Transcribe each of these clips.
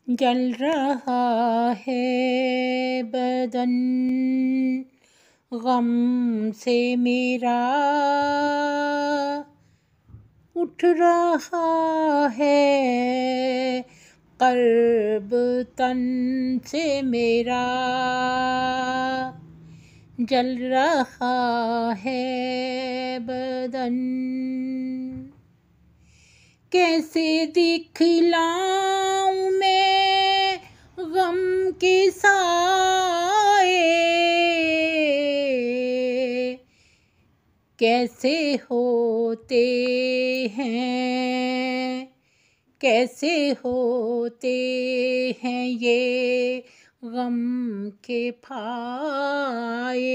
जल रहा है बदन गम से मेरा, उठ रहा है कर्ब तन से मेरा। जल रहा है बदन, कैसे दिखलाऊं मैं गम के साए, कैसे होते हैं, कैसे होते हैं ये गम के फाये।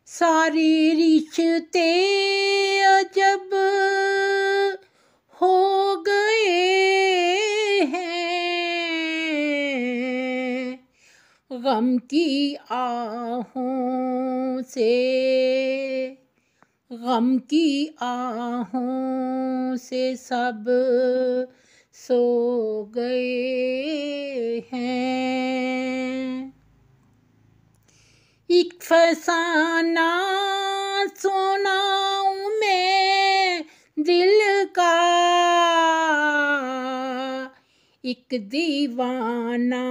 सारे रिश्ते अजब हो गए हैं, गम की आहों से, गम की आहों से सब सो गए हैं। एक फसाना सुनाऊं मैं दिल का, एक दीवाना,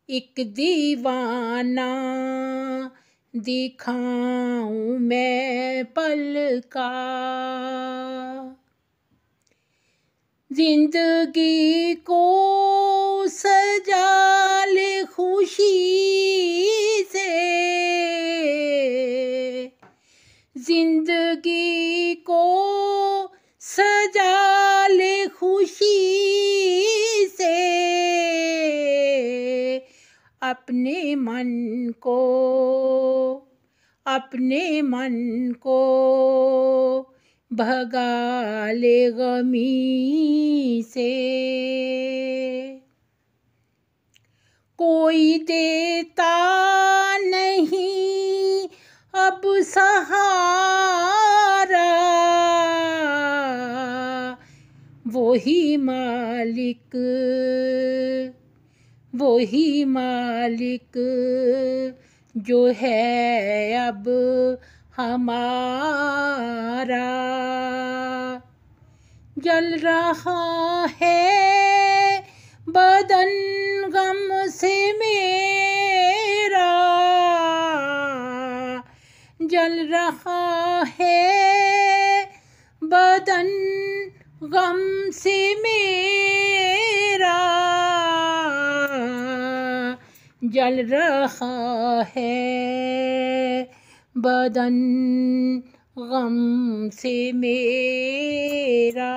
एक दीवाना दिखाऊं मैं पल का। जिंदगी को सजा ले खुशी से, जिंदगी को सजा ले खुशी से, अपने मन को, अपने मन को भगा ले गमी से। कोई देता नहीं अब सहारा, वही मालिक, वही मालिक जो है अब हमारा। जल रहा है बदन गम से मेरा, जल रहा है बदन गम से मेरा। जल रहा है बदन गम से मेरा।